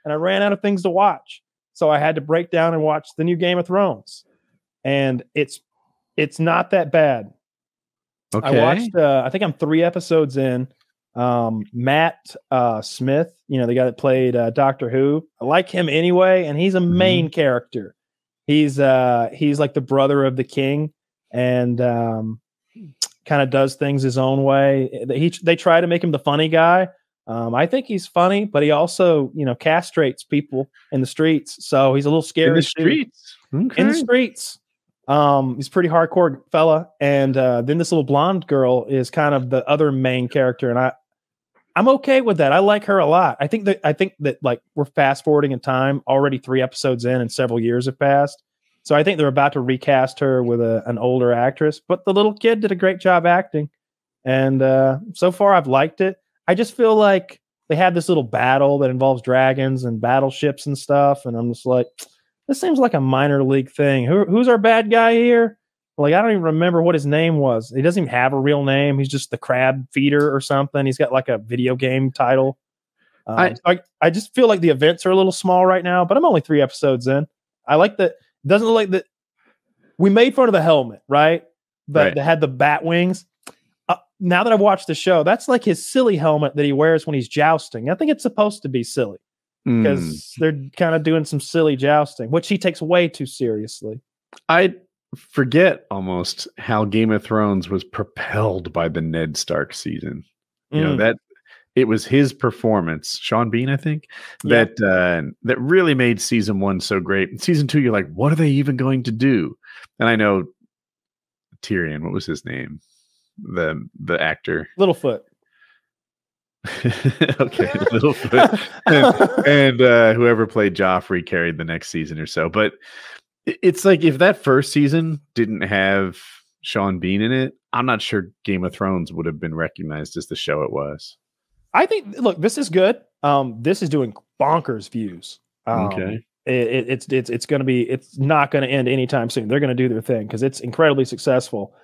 and I ran out of things to watch. So I had to break down and watch the new Game of Thrones. And it's not that bad. Okay. I watched, I think I'm 3 episodes in. Matt Smith, the guy that played Doctor Who. I like him anyway, and he's a main character. He's like the brother of the king, and kind of does things his own way. They try to make him the funny guy. I think he's funny, but he also, castrates people in the streets. So he's a little scary. In the streets. Okay. In the streets. He's a pretty hardcore fella. And then this little blonde girl is kind of the other main character. And I'm okay with that. I like her a lot. I think that like we're fast forwarding in time, already 3 episodes in and several years have passed. So I think they're about to recast her with an older actress, but the little kid did a great job acting. And so far I've liked it. I just feel like they had this little battle that involves dragons and battleships and stuff. And I'm just like, this seems like a minor league thing. Who's our bad guy here? Like, I don't even remember what his name was. He doesn't even have a real name. He's just the crab feeder or something. He's got like a video game title. I just feel like the events are a little small right now, but I'm only 3 episodes in. I like that. Doesn't look like that. We made fun of the helmet, right? That had the bat wings. Now that I've watched the show, that's like his silly helmet that he wears when he's jousting. I think it's supposed to be silly because they're kind of doing some silly jousting, which he takes way too seriously. I forget almost how Game of Thrones was propelled by the Ned Stark season. That it was his performance, Sean Bean, I think, that really made season 1 so great. In season 2, you're like, what are they even going to do? And I know Tyrion, what was his name? The actor, Littlefoot. Okay, Littlefoot, and whoever played Joffrey carried the next season or so. But it's like if that first season didn't have Sean Bean in it, I'm not sure Game of Thrones would have been recognized as the show it was. I think. Look, this is good. This is doing bonkers views. Okay. It's going to be. It's not going to end anytime soon. They're going to do their thing because it's incredibly successful.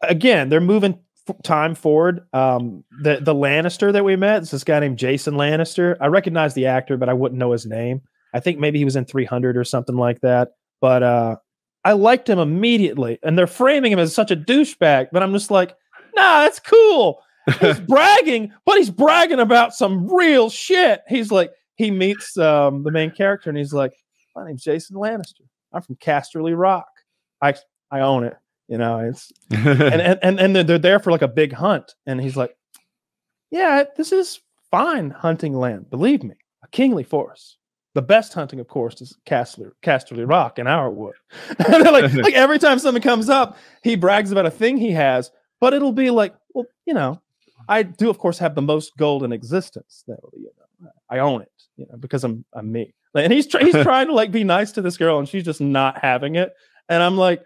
Again, they're moving time forward. The Lannister that we met is this guy named Jason Lannister. I recognize the actor, but I wouldn't know his name. I think maybe he was in 300 or something like that. But I liked him immediately. And they're framing him as such a douchebag. But I'm just like, nah, that's cool. He's bragging, but he's bragging about some real shit. He's like, he meets the main character and he's like, my name's Jason Lannister. I'm from Casterly Rock. I own it. It's and they're there for like a big hunt, and he's like, "Yeah, this is fine hunting land. Believe me, a kingly forest. The best hunting, of course, is Casterly Rock in our wood." And they're like every time something comes up, he brags about a thing he has, but it'll be like, well, I do, of course, have the most gold in existence. I own it, because I'm me. And he's trying to like be nice to this girl, and she's just not having it. And I'm like,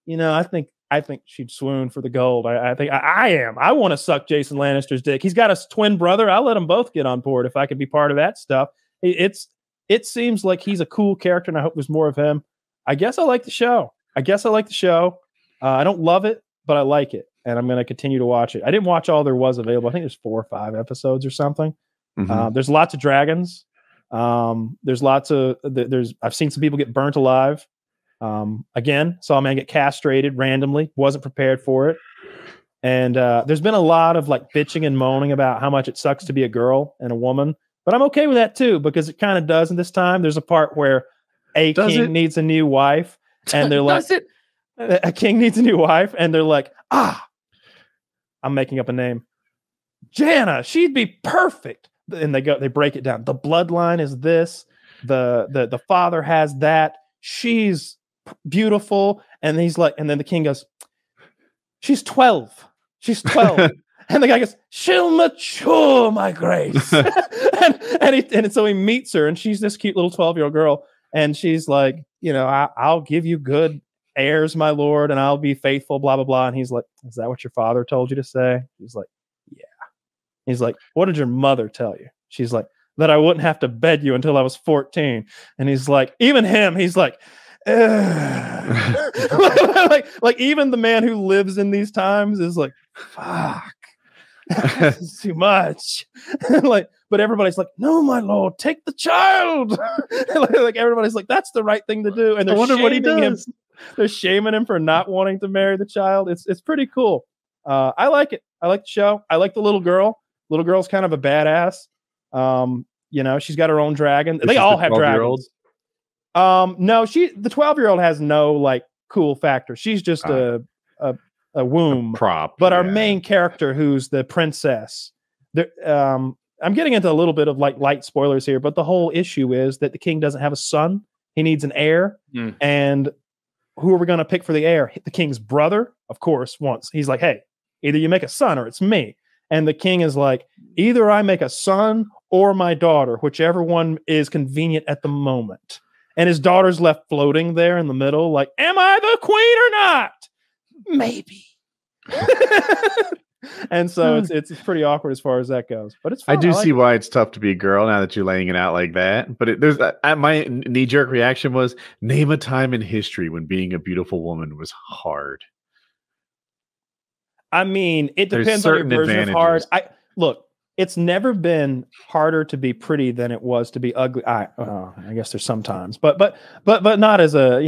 I think she'd swoon for the gold. I think I am. I want to suck Jason Lannister's dick. He's got a twin brother. I'll let them both get on board if I could be part of that stuff. It seems like he's a cool character, and I hope there's more of him. I guess I like the show. I don't love it, but I like it, and I'm going to continue to watch it. I didn't watch all there was available. I think there's 4 or 5 episodes or something. There's lots of dragons. There's lots of I've seen some people get burnt alive. Again, saw a man get castrated randomly, wasn't prepared for it. And there's been a lot of like bitching and moaning about how much it sucks to be a girl and a woman. But I'm okay with that too, because it kind of does in this time. There's a part where king needs a new wife, and they're like, a king needs a new wife, and they're like, I'm making up a name. Jana, she'd be perfect. And they break it down. The bloodline is this. The father has that. She's beautiful. And he's like, and then the king goes, she's 12. And the guy goes, she'll mature, my grace. and so he meets her, and she's this cute little 12-year-old girl. And she's like, I'll give you good heirs, my lord, and I'll be faithful, blah, blah, blah. And he's like, is that what your father told you to say? He's like, yeah. He's like, what did your mother tell you? She's like, that I wouldn't have to bed you until I was 14. And he's like, even him, he's like, like even the man who lives in these times is like, fuck. This is too much. Like, but everybody's like, no, my lord, take the child. Like everybody's like, that's the right thing to do. And they're shaming him. They're shaming him for not wanting to marry the child. It's pretty cool. I like it. I like the show. I like the little girl. Little girl's kind of a badass. You know, she's got her own dragon. They all have dragons. No, the 12-year-old has no like cool factor. She's just a womb prop. But our main character, who's the princess, I'm getting into a little bit of like light spoilers here, but the whole issue is that the king doesn't have a son. He needs an heir. And who are we going to pick for the heir? The king's brother, of course, wants. He's like, hey, either you make a son or it's me. And the king is like, either I make a son or my daughter, whichever one is convenient at the moment. And his daughter's left floating there in the middle, like, am I the queen or not? Maybe. And so it's pretty awkward as far as that goes. But it's fun. I do see why it's tough to be a girl now that you're laying it out like that. But my knee-jerk reaction was, name a time in history when being a beautiful woman was hard. I mean, it depends on your version of hard. Look, it's never been harder to be pretty than it was to be ugly. I guess there's sometimes, but not as a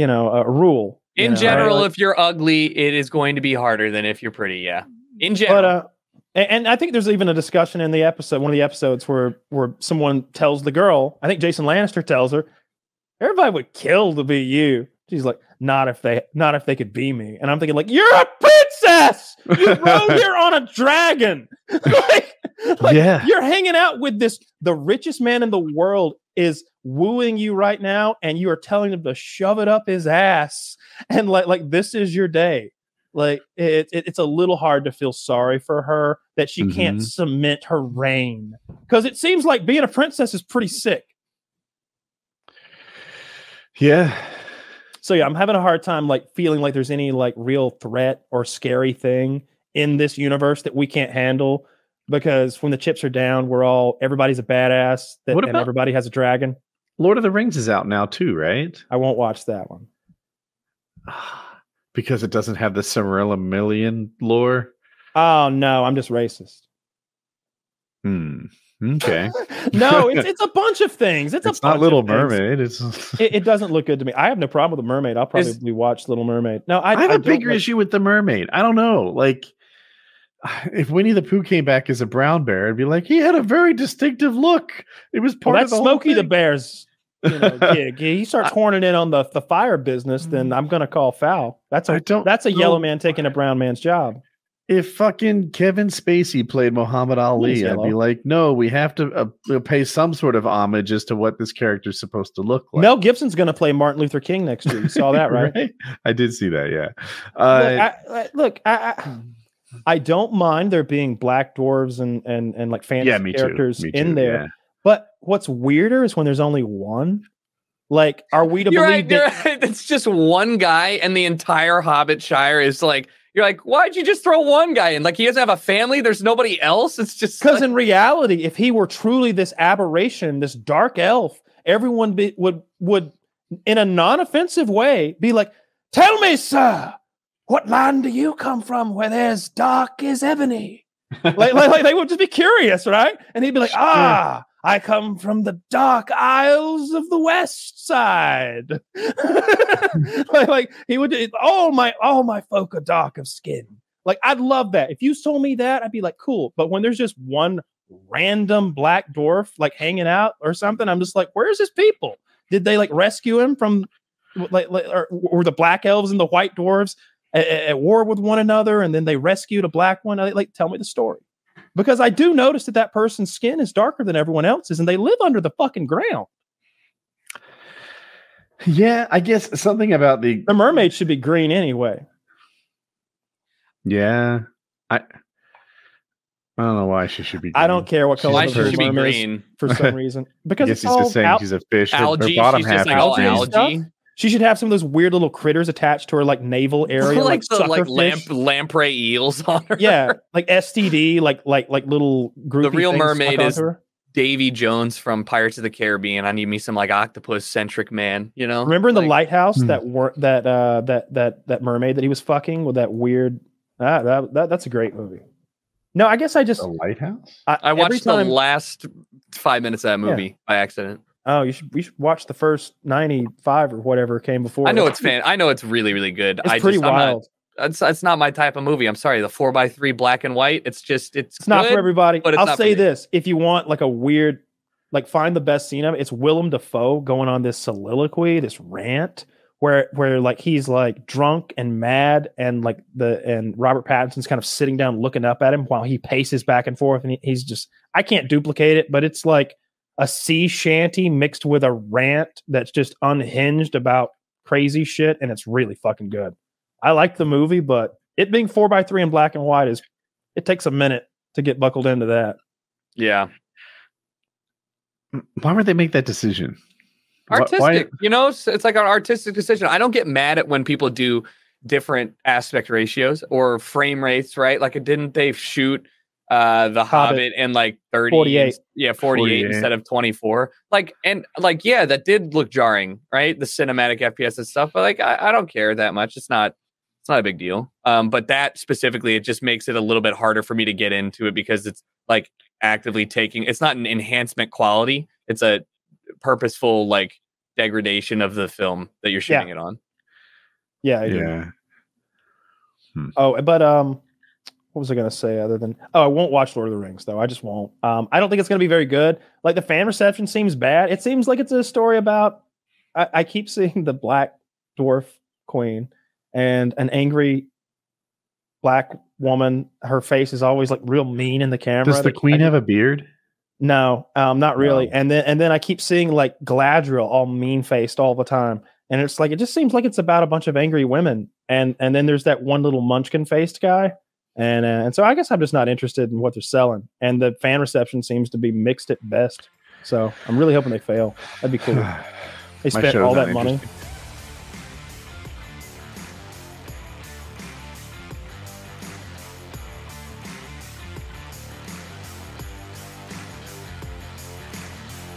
rule. In general, if you're ugly, it is going to be harder than if you're pretty. Yeah, in general. But and I think there's even a discussion in the episode, one of the episodes where someone tells the girl, I think Jason Lannister tells her, everybody would kill to be you. She's like, not if they could be me. And I'm thinking, like, you're a princess. You rode here on a dragon. like you're hanging out with the richest man in the world is wooing you right now, and you are telling him to shove it up his ass. And like this is your day. Like it's a little hard to feel sorry for her that she can't cement her reign, because it seems like being a princess is pretty sick. Yeah. So yeah, I'm having a hard time like feeling like there's any like real threat or scary thing in this universe that we can't handle, because when the chips are down, everybody's a badass and everybody has a dragon. Lord of the Rings is out now too, right? I won't watch that one. Because it doesn't have the Silmarillion lore? Oh no, I'm just racist. Okay. No, it's a bunch of things. It's not Little Mermaid. It doesn't look good to me. I have no problem with the Mermaid. I'll probably watch Little Mermaid. No, I have a bigger issue with the Mermaid. I don't know. Like, if Winnie the Pooh came back as a brown bear, it'd be like, he had a very distinctive look. It was part of the Smokey whole the Bear's gig. He starts horning in on the fire business, then I'm gonna call foul. That's a yellow man taking a brown man's job. If fucking Kevin Spacey played Muhammad Ali, I'd be like, no, we have to pay some sort of homage as to what this character is supposed to look like. Mel Gibson's going to play Martin Luther King next year. You saw that, right? Right? I did see that, yeah. I don't mind there being black dwarves and like fantasy characters in there. Yeah. But what's weirder is when there's only one. Like, are we to believe that it's just one guy and the entire Hobbit Shire is like, you're like, why'd you just throw one guy in? Like, he doesn't have a family. There's nobody else. It's just because in reality, if he were truly this aberration, this dark elf, everyone would in a non-offensive way be like, tell me, sir, what land do you come from where there's dark as ebony? like they would just be curious, right? And he'd be like, I come from the dark isles of the west side. like he would, all my folk are dark of skin. Like, I'd love that. If you told me that, I'd be like, cool. But when there's just one random black dwarf like hanging out or something, I'm just like, where's his people? Did they like rescue him from or were the black elves and the white dwarves at war with one another, and then they rescued a black one? Like, tell me the story. Because I do notice that person's skin is darker than everyone else's, and they live under the fucking ground. Yeah, I guess something about the mermaid should be green anyway. Yeah, I don't know why she should be green. I don't care what color why she should be green for some reason. Because it's all just saying she's a fish. Algae. Her bottom she's half just like algae. She should have some of those weird little critters attached to her, like navel area, like the lamprey eels on her. Yeah, like STD, like little group. The real mermaid is Davy Jones from Pirates of the Caribbean. I need me some like octopus centric man. You know, remember in the lighthouse that mermaid that he was fucking with that weird. That's a great movie. No, I guess I just The Lighthouse. I watched the last 5 minutes of that movie by accident. Oh, you should watch the first 95 or whatever came before. I know I know it's really, really good. It's pretty wild. It's not my type of movie. I'm sorry. The 4x3 black and white. It's not for everybody. But I'll say this: if you want like a weird, like find the best scene of it, it's Willem Dafoe going on this soliloquy, this rant, where like he's like drunk and mad, and like and Robert Pattinson's kind of sitting down looking up at him while he paces back and forth, and he's just, I can't duplicate it, but it's like a sea shanty mixed with a rant that's just unhinged about crazy shit, and it's really fucking good. I like the movie, but it being 4x3 in black and white it takes a minute to get buckled into that. Yeah. Why would they make that decision? Artistic, it's like an artistic decision. I don't get mad at when people do different aspect ratios or frame rates, right? Like, didn't they shoot the Hobbit in like 48 instead of 24? Yeah, that did look jarring, right? The cinematic FPS and stuff, but like I don't care that much. It's not a big deal. But that specifically, it just makes it a little bit harder for me to get into it because it's like actively it's not an enhancement quality. It's a purposeful like degradation of the film that you're shooting it on. Yeah. Yeah. Oh, but what was I going to say other than, I won't watch Lord of the Rings though. I just won't. I don't think it's going to be very good. Like the fan reception seems bad. It seems like it's a story about, I keep seeing the Black Dwarf Queen and an angry black woman. Her face is always like real mean in the camera. Does the queen have a beard? No, not really. No. And then I keep seeing like Galadriel all mean faced all the time. And it's like, it just seems like it's about a bunch of angry women. And then there's that one little munchkin faced guy. And so I guess I'm just not interested in what they're selling. And the fan reception seems to be mixed at best. So I'm really hoping they fail. That'd be cool. They spent all that money.